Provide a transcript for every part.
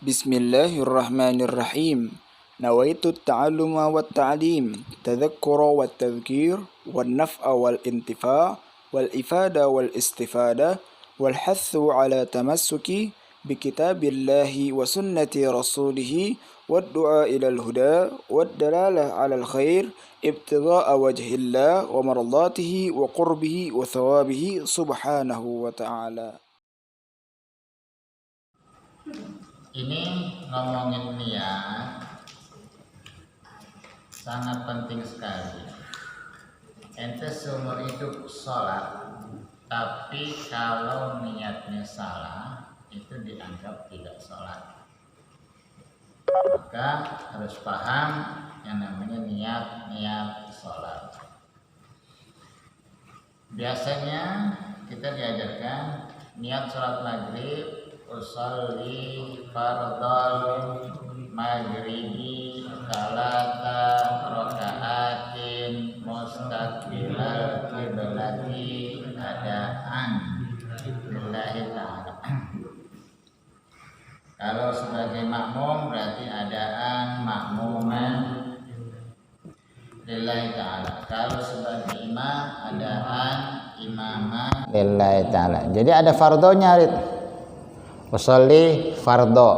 Bismillahirrahmanirrahim. Nawaitu ta'alluma wa ta'lim, tadhakkura wa tadhkir, wal naf'a wal intifa', wal ifada wal istifada, wal hathu ala tamassuki bi kitabillahi wa sunnati rasulih, wad du'a ilal huda, wad dalalah alal khair, ibtigha'a wajhillah wa mardatihi wa qurbihi wa thawabihi subhanahu wa ta'ala. Ini ngomongin niat sangat penting sekali. Ente seumur hidup sholat, tapi kalau niatnya salah itu dianggap tidak sholat. Maka harus paham yang namanya niat sholat. Biasanya kita diajarkan niat sholat maghrib, usolli fardal maghribi salata rakaatin mustaqbilal qiblati adaan lillahi ta'ala. Kalau sebagai makmum berarti adaan makmuman lillahi ta'ala. Kalau sebagai imam adaan imaman lillahi ta'ala. Jadi ada fardonya, Rid. Usolli fardo,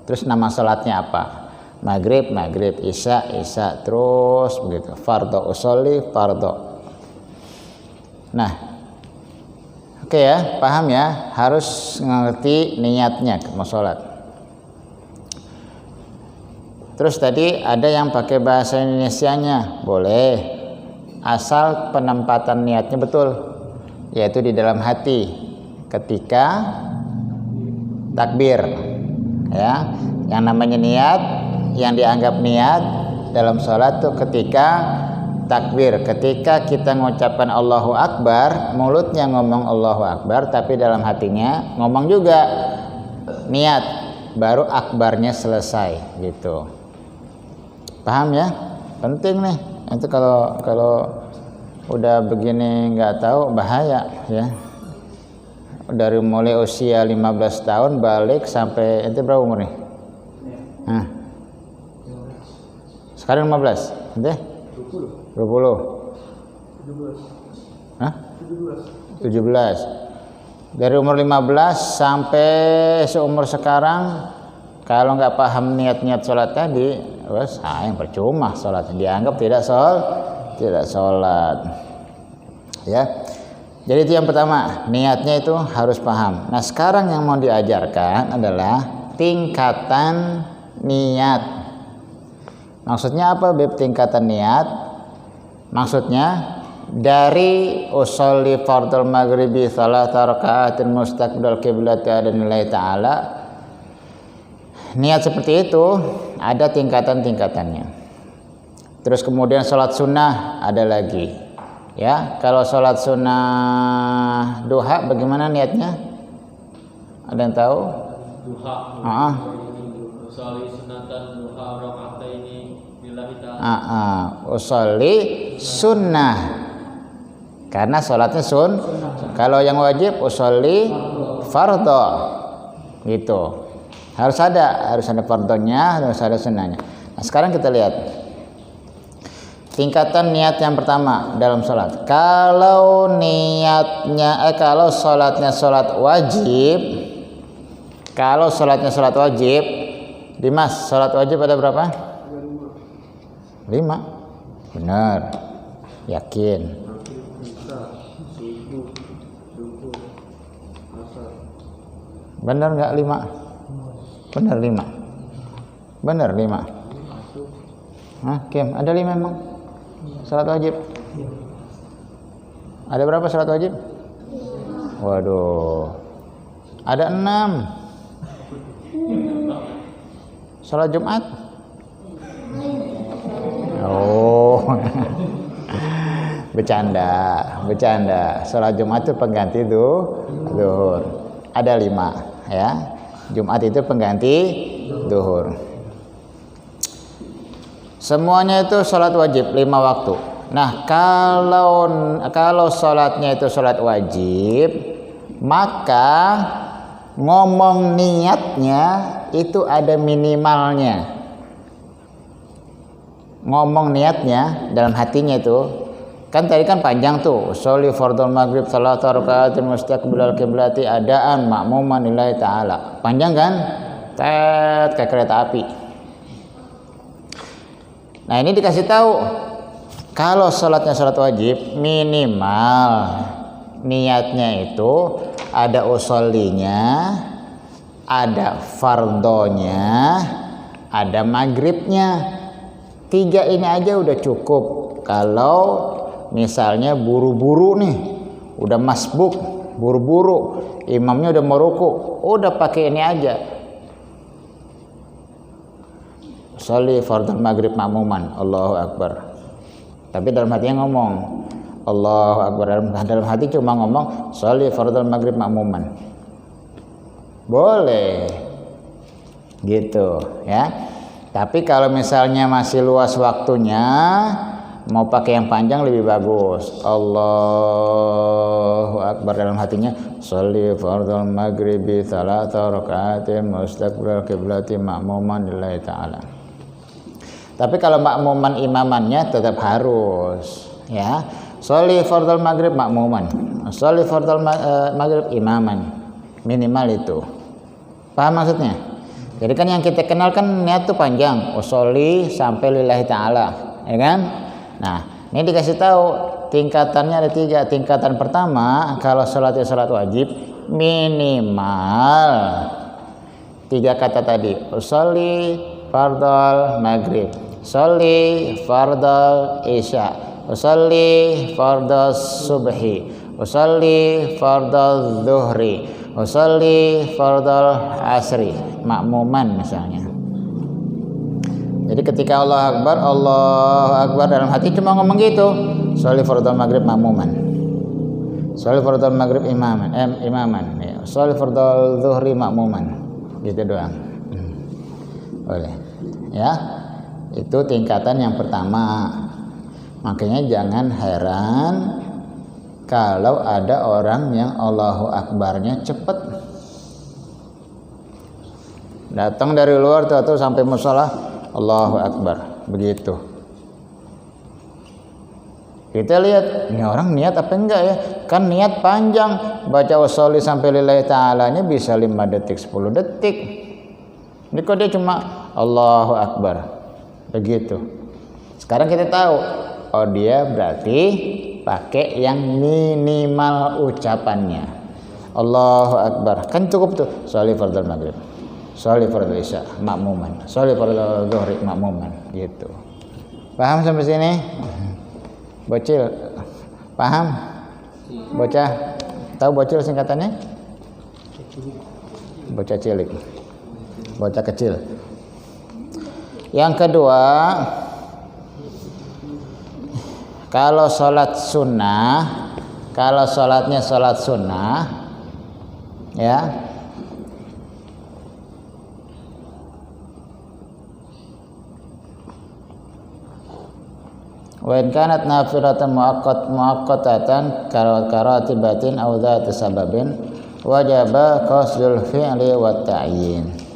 terus nama salatnya apa? Maghrib, isya, terus begitu. Fardo, usolli fardo. Nah, oke ya, paham ya? Harus ngerti niatnya mau salat. Terus tadi ada yang pakai bahasa Indonesianya, boleh, asal penempatan niatnya betul, yaitu di dalam hati ketika takbir, ya. Yang namanya niat, yang dianggap niat dalam sholat tuh ketika takbir, ketika kita mengucapkan Allahu Akbar, mulutnya ngomong Allahu Akbar, tapi dalam hatinya ngomong juga niat, baru akbarnya selesai, gitu. Paham ya? Penting nih. Itu kalau udah begini nggak tahu bahaya ya. Dari mulai usia 15 tahun balik sampai ente berapa umur nih? Nah. Sekarang 15, ente? 20. 17. Hah? 17. Dari umur 15 sampai seumur sekarang kalau nggak paham niat-niat sholat tadi, wes sayang percuma sholatnya, dianggap tidak sholat. Ya. Jadi itu yang pertama, niatnya itu harus paham. Nah sekarang yang mau diajarkan adalah tingkatan niat. Maksudnya apa Beb tingkatan niat? Maksudnya dari usolli fardul maghribi salata rakaatin mustaqbilal qiblati adanillahi ta'ala. Niat seperti itu ada tingkatan-tingkatannya. Terus kemudian sholat sunnah ada lagi. Ya, kalau sholat sunnah duha bagaimana niatnya? Ada yang tahu? Duha. Usolli sunatan duha raka'ataini lillahi ta'ala. Usolli sunnah. Karena sholatnya Kalau yang wajib usolli fardho. Gitu. Harus ada fardonya, harus ada sunnahnya. Nah, sekarang kita lihat tingkatan niat yang pertama dalam sholat. Kalau sholatnya sholat wajib, Dimas, sholat wajib ada berapa? 5. Benar. Yakin? Benar nggak 5? Benar 5. Hah, Kim, ada 5 memang? Salat wajib. Ada berapa salat wajib? Waduh. Ada 6. Salat Jumat? Oh. Bercanda. Salat Jumat itu pengganti zuhur. Ada 5 ya. Jumat itu pengganti zuhur. Semuanya itu sholat wajib 5 waktu. Nah, kalau sholatnya itu sholat wajib, maka ngomong niatnya itu ada minimalnya. Ngomong niatnya dalam hatinya itu kan tadi kan panjang tuh, sholli fardhul maghrib salatu rakaatin mustaqbilal qiblati adaan ma'muman lillahi ta'ala. Panjang kan? Tet kayak kereta api. Nah, ini dikasih tahu kalau sholatnya sholat wajib minimal niatnya itu ada usollinya, ada fardonya, ada maghribnya. 3 ini aja udah cukup. Kalau misalnya buru-buru nih, udah masbuk, buru-buru, imamnya udah mau ruku, udah pakai ini aja. Sholli fardhu maghrib ma'muman, Allahu Akbar. Tapi dalam hatinya ngomong Allahu Akbar, dalam hati cuma ngomong sholli fardhu maghrib ma'muman. Boleh. Gitu, ya. Tapi kalau misalnya masih luas waktunya, mau pakai yang panjang lebih bagus. Allahu Akbar dalam hatinya, sholli fardhul maghribi salata rakaatin mustaqbilal qiblati ma'muman lillahi ta'ala. Tapi kalau makmuman imamannya tetap harus, ya. Sholli fardhul maghrib makmuman, sholli fardhul maghrib imaman. Minimal itu. Paham maksudnya? Jadi kan yang kita kenal kan niat tuh panjang, usolli sampai lillahi ta'ala, ya kan? Nah, ini dikasih tahu tingkatannya ada 3. Tingkatan pertama, kalau sholatnya sholat wajib minimal 3 kata tadi, usolli fardhul maghrib, usolli fardhul isya, usolli fardhul subhi, usolli fardhul zuhri, usolli fardhul asri, makmuman misalnya. Jadi ketika Allahu Akbar dalam hati cuma ngomong gitu, sholli fardhul maghrib makmuman, sholli fardhul maghrib imaman, ya. Sholli fardhul zuhri makmuman, gitu doang. Boleh, ya. Itu tingkatan yang pertama. Makanya jangan heran kalau ada orang yang Allahu Akbarnya cepet, datang dari luar tuh sampai musola Allahu Akbar, begitu. Kita lihat ini orang niat apa enggak ya? Kan niat panjang, baca washolli sampai lillahi ta'ala nya bisa 5 detik 10 detik. Ini kok dia cuma Allahu Akbar, begitu. Sekarang kita tahu, oh dia berarti pakai yang minimal ucapannya. Allahu Akbar. Kan cukup tuh. Sholli fardhul maghrib, sholli fardhul isya makmuman, sholli fardhul zuhri makmuman, gitu. Paham sampai sini? Bocil paham? Bocah tahu bocil singkatannya? Bocah cilik, bocah kecil. Yang kedua, kalau sholat sunnah, kalau sholatnya sholat sunnah, ya, wa in kanat nafilatan muaqqatatan karatibatin aw dzati sababin wajaba qasdul fi'li wa ta'yin.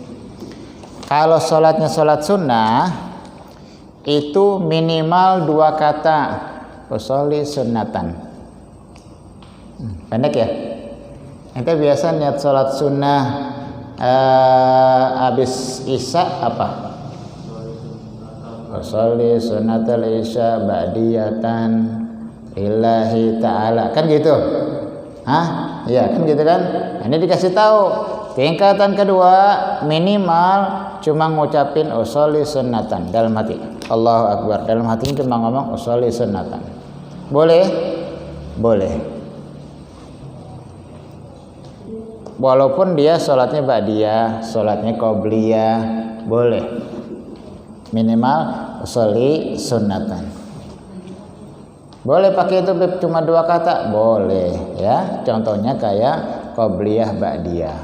Kalau sholatnya sholat sunnah itu minimal 2 kata, usolli sunnatan. Pendek ya? Kita biasa niat sholat sunnah habis isya apa? Usolli sunnatal isya ba'diyatan lillahi ta'ala, kan gitu? Hah? Iya kan gitu kan? Ini dikasih tahu tingkatan kedua minimal cuma ngucapin usolli sunnatan dalam hati, Allahu Akbar, dalam hatinya cuma ngomong usolli sunnatan. Boleh? Boleh. Walaupun dia sholatnya ba'diyah, sholatnya qobliyah, boleh. Minimal usolli sunnatan. Boleh pakai itu cuma 2 kata, boleh ya. Contohnya kayak qobliyah ba'diyah.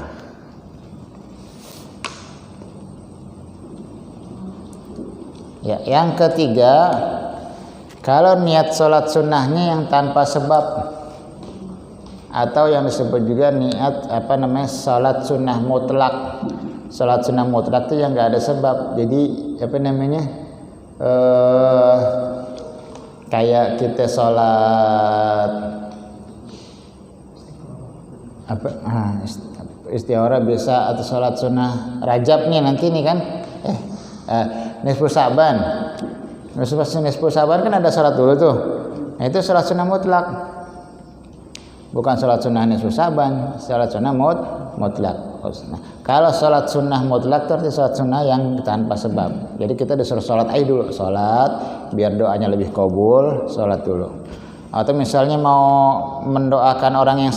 Ya, yang ketiga, kalau niat sholat sunnahnya yang tanpa sebab, atau yang disebut juga niat salat sunnah mutlak. Salat sunnah mutlak itu yang nggak ada sebab. Jadi kayak kita sholat istikharah bisa, atau sholat sunnah Rajab nih nanti nih kan nisfu Sa'ban. Nisfu Sa'ban kan ada sholat dulu tuh. Nah itu sholat sunnah mutlak, bukan sholat sunnah nisfu Sa'ban, sholat sunnah mutlak. Nah, kalau sholat sunnah mutlak itu artinya sholat sunnah yang tanpa sebab. Jadi kita disuruh sholat aja dulu, sholat biar doanya lebih kabul, sholat dulu. Atau misalnya mau mendoakan orang yang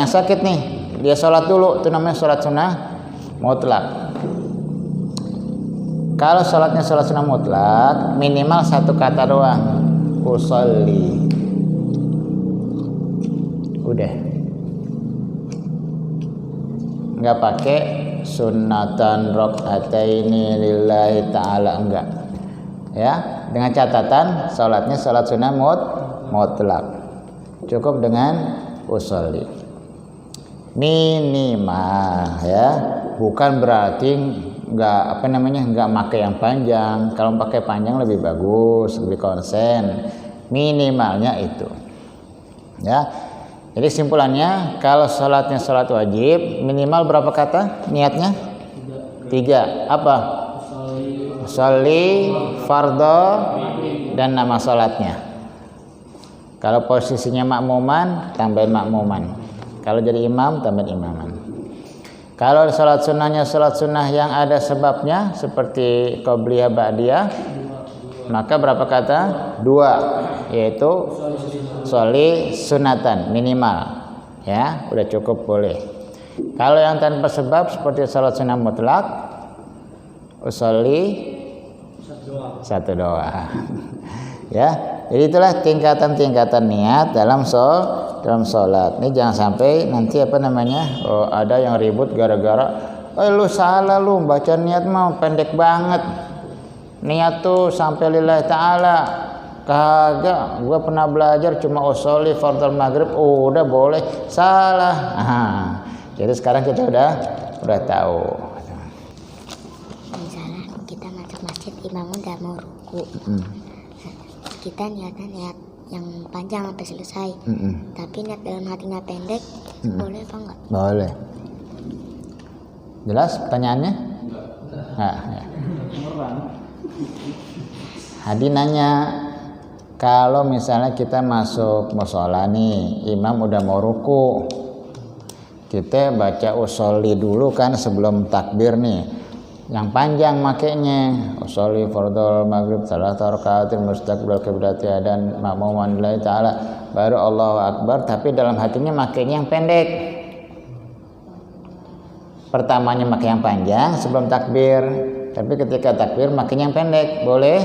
sakit, nih, dia sholat dulu, itu namanya sholat sunnah mutlak. Kalau sholatnya sholat sunnah mutlak, minimal satu kata doang, usolli. Udah, nggak pakai sunnatan rakaataini lillahi ta'ala, enggak ya, dengan catatan sholatnya sholat sunnah mutlak, cukup dengan usolli minimal ya, bukan berarti nggak pakai yang panjang. Kalau pakai panjang lebih bagus, lebih konsen. Minimalnya itu ya. Jadi simpulannya, kalau sholatnya sholat wajib, minimal berapa kata niatnya? 3. Apa? Sholli, fardho, dan nama sholatnya. Kalau posisinya makmuman, tambahin makmuman. Kalau jadi imam, tambahin imaman. Kalau sholat sunnahnya sholat sunnah yang ada sebabnya, seperti qobliyah ba'diyah, maka berapa kata? 2, yaitu sholli sunatan minimal ya, udah cukup, boleh. Kalau yang tanpa sebab seperti sholat sunnah mutlak, usolli satu doa ya. Jadi itulah tingkatan-tingkatan niat dalam sholat. Ini jangan sampai nanti ada yang ribut gara-gara lu salah, lu baca niat mah pendek banget, niat tuh sampai lillahi ta'ala. Kagak, gua pernah belajar cuma usolli fardhu maghrib, udah boleh, salah. Jadi sekarang kita udah tahu. Misalnya kita masuk masjid, imam udah mau ruku, kita niat yang panjang sampai selesai, tapi niat dalam hatinya pendek, boleh apa enggak? Boleh. Jelas pertanyaannya? Nah, ya. Hadi nanya, kalau misalnya kita masuk mushola nih, imam udah mau ruku, kita baca usolli dulu kan sebelum takbir nih, yang panjang makainya, usolli fardhu maghrib salata rakaatin mustaqbil qiblati dan makmuman lillahi ta'ala, baru Allahu akbar, tapi dalam hatinya makainya yang pendek. Pertamanya makai yang panjang sebelum takbir, tapi ketika takbir makainya yang pendek, boleh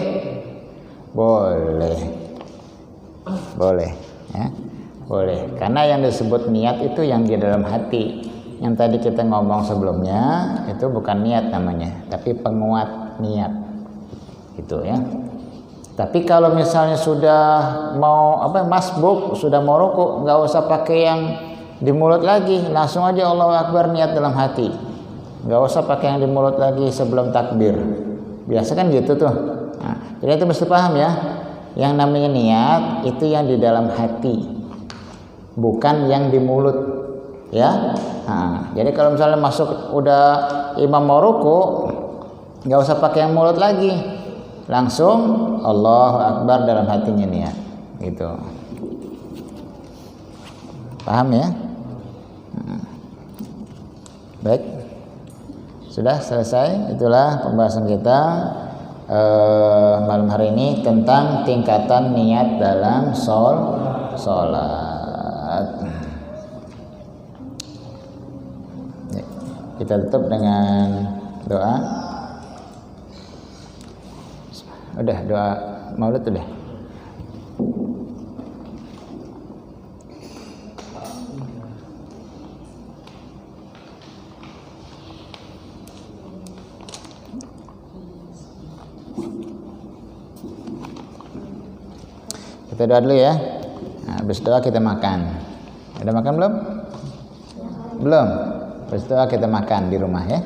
ya, boleh, karena yang disebut niat itu yang di dalam hati. Yang tadi kita ngomong sebelumnya itu bukan niat namanya, tapi penguat niat gitu ya. Tapi kalau misalnya sudah mau masbuk, sudah mau ruku, nggak usah pakai yang di mulut lagi, langsung aja Allahu Akbar niat dalam hati, nggak usah pakai yang di mulut lagi sebelum takbir. Biasa kan gitu tuh. Nah, jadi itu mesti paham ya, yang namanya niat itu yang di dalam hati, bukan yang di mulut ya. Nah, jadi kalau misalnya masuk udah imam mau ruku, nggak usah pakai yang mulut lagi, langsung Allahu Akbar dalam hatinya niat gitu. Paham ya? Baik, sudah selesai. Itulah pembahasan kita malam hari ini tentang tingkatan niat dalam sholat. Kita tutup dengan doa. Udah, doa maulid udah. Kita doa dulu ya. Nah, Habis doa kita makan. Udah makan belum? Belum. Habis doa kita makan di rumah ya.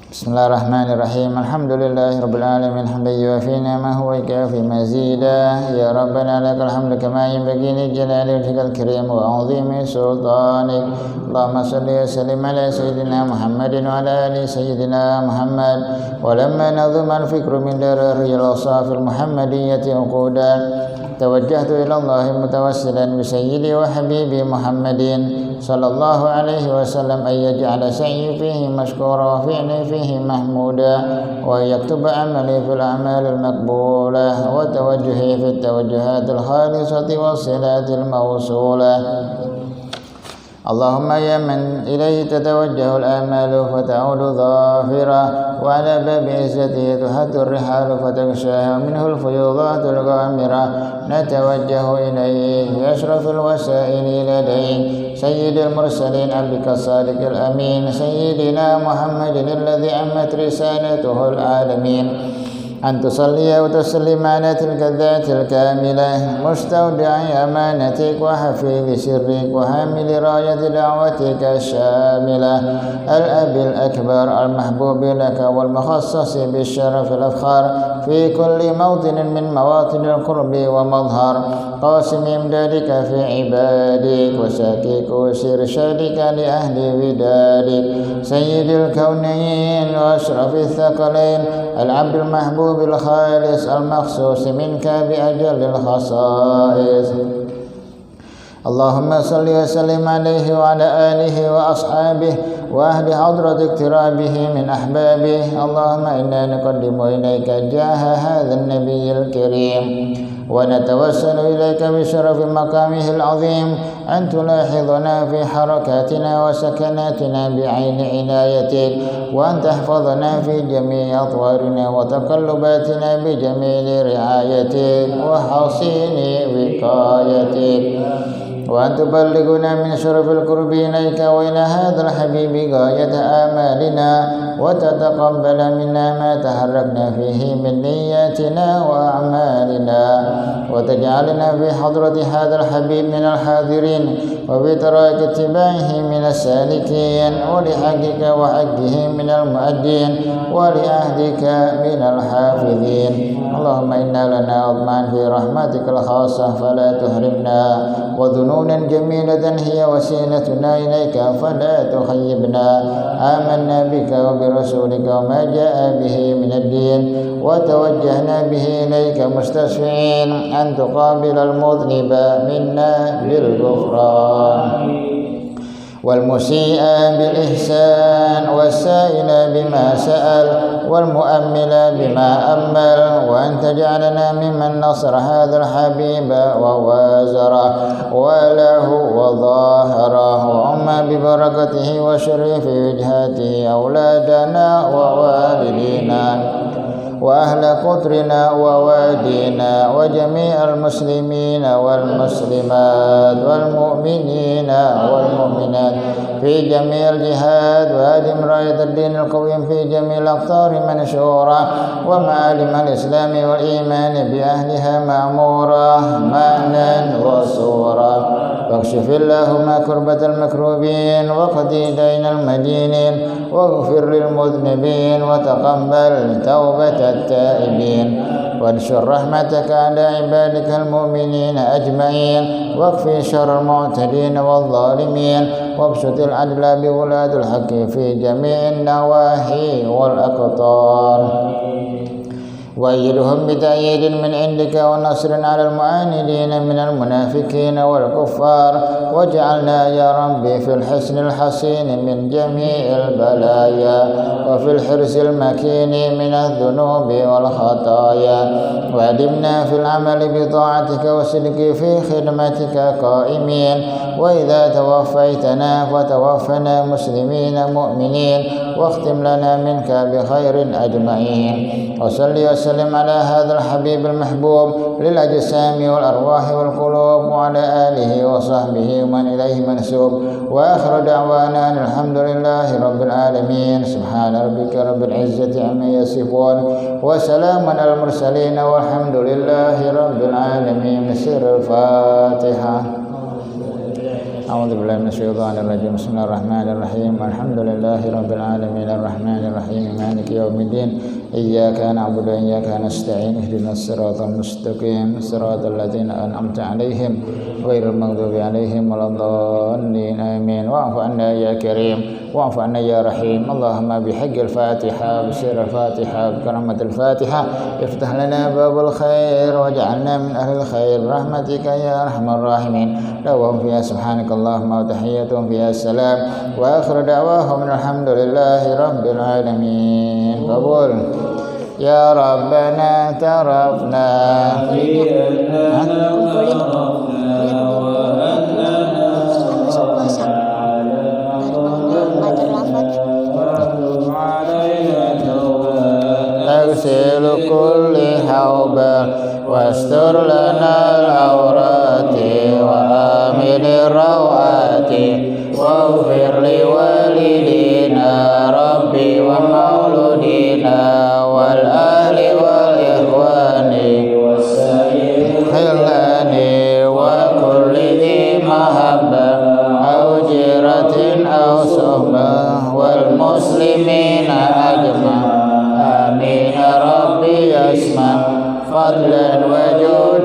Bismillahirrahmanirrahim. Alhamdulillahirabbil alamin hamdan yuwafina ma huwa kafi mazida. Ya rabbana lakal hamdu kama yanbaghi li jalali wajhikal karim wa 'azimi sultanik. Allahumma shalli wa sallim ala sayyidina Muhammadin wa ala ali sayyidina Muhammad. Wa lamma nadhama al-fikru min dararil awsafil muhammadiyyati uqudan. Tawajjahtu ila Allah mutawassilan bi sayyidi wa habibi Muhammadin sallallahu alaihi wasallam ay yaj'ala sa'yi fihi mashkura wa fi'li fihi mahmuda wa yaktuba amali fil a'malil maqbulah wa tawajjuhi fit tawajjuhatil khalisati was silatil mawsulah. Allahumma ya man ilaihi tatawajjahu al-amalu fata'udu dhafira wa ala babi izzatihi tuhatur rihalu fatakshaha minhu al-fuyudatul ghamira natawajjahu ilaihi ashrafil wasaili ladayhi sayyidil mursalin abdika sadiqil amin sayyidina Muhammadin alladhi ammat risalatuhu al-alamin أن تصلي وتسلم على تلك الذات الكاملة مستودع أمانتك وحفيظ سرك وحامل راية دعوتك الشاملة الأب الأكبر المحبوب لك والمخصص بالشرف الأفخار في كل موطن من مواطن القرب ومظهر قاسم إمدادك في عبادك وساكك وإرشادك لأهل ودادك سيد الكونين وأشرف الثقلين العبد المحبوب بالخالص المخصوص منك بأجل الخصائص. اللهم صل وسلم عليه وعلى آله وأصحابه وأهل حضرة اقترابه من أحبابه. اللهم إنا نقدم إليك جاه هذا النبي الكريم ونتوسل إليك بشرف مقامه العظيم أن تلاحظنا في حركاتنا وسكناتنا بعين عنايتك وأن تحفظنا في جميع أطوارنا وتقلباتنا بجميل رعايتك وحصين وقايتك وأن تبلغنا من شرف القرب إليك وإلى هذا الحبيب غاية آمالنا وتتقبل منا ما تحركنا فيه من نياتنا وأعمالنا وتجعلنا في حضرة هذا الحبيب من الحاضرين وبتراك اتباعه من السالكين ولحقك وحقه من المؤدين ولعهدك من الحافظين. اللهم إنا لنا أضمان في رحمتك الخاصة فلا تحرمنا وذنونا جميلة هي وسيلتنا إليك فلا تخيبنا. آمنا بك وبرسولك وما جاء به من الدين وتوجهنا به إليك مستشفعين أن تقابل المذنب منا بالغفران والمسيء بالإحسان والسائل بما سأل والمؤمل بما أمل وأن تجعلنا ممن نصر هذا الحبيب ووازره وله وظاهره وعم ببركته وشريف وجهاته أولادنا ووالدينا وأهل قطرنا ووادينا وجميع المسلمين والمسلمات والمؤمنين والمؤمنات في جميع الجهاد وهدم راية الدين القويم في جميع الأقطار منشورة ومعالم الإسلام والإيمان بأهلها معمورة معنى وصورة. واكشف اللهم كربة المكروبين وقضي دين المدينين واغفر للمذنبين وتقبل توبة التائبين وانشر رحمتك على عبادك المؤمنين أجمعين واكفي شر المعتدين والظالمين وابسط العدل بولاة الحق في جميع النواحي والأقطار وأيدهم بتأييد من عندك ونصر على المعاندين من المنافقين والكفار واجعلنا يا ربي في الحسن الحسين من جميع البلايا وفي الحرص المكين من الذنوب والخطايا وأدمنا في العمل بطاعتك والصدق في خدمتك قائمين وإذا توفيتنا فتوفنا مسلمين مؤمنين واختم لنا منك بخير أجمعين. وصلي وسلم على هذا الحبيب المحبوب للأجسام والأرواح والقلوب وعلى آله وصحبه ومن إليه منسوب وآخر دعوانا الحمد لله رب العالمين. سبحان ربك رب العزة عما يصفون وسلام على المرسلين والحمد لله رب العالمين. سر الفاتحة. أعوذ بالله من الشيطان الرجيم. بسم الله الرحمن الرحيم. الحمد لله رب العالمين الرحمن الرحيم مالك يوم الدين إياك نعبد وإياك نستعين اهدنا الصراط المستقيم صراط الذين أنعمت عليهم غير المغضوب عليهم ولا الضالين آمين. واعف عنا يا كريم واعف عنا يا رحيم. اللهم بحق الفاتحة بسر الفاتحة بكرامة الفاتحة افتح لنا باب الخير واجعلنا من أهل الخير برحمتك يا أرحم الراحمين. لهم فيها سبحانك اللهم وتحيتهم فيها السلام وآخر دعواهم الحمد لله رب العالمين. قبول يا ربنا اعترفنا تغسل كل حوبة واستر لنا العورات وآمن الروعات واغفر لوالدينا ربي ومولودينا والأهل والإخوان والخلان وكل ذي محبة أو جيرة أو صحبة والمسلمين أجمع آمين ربي يسمع فضلا وجودا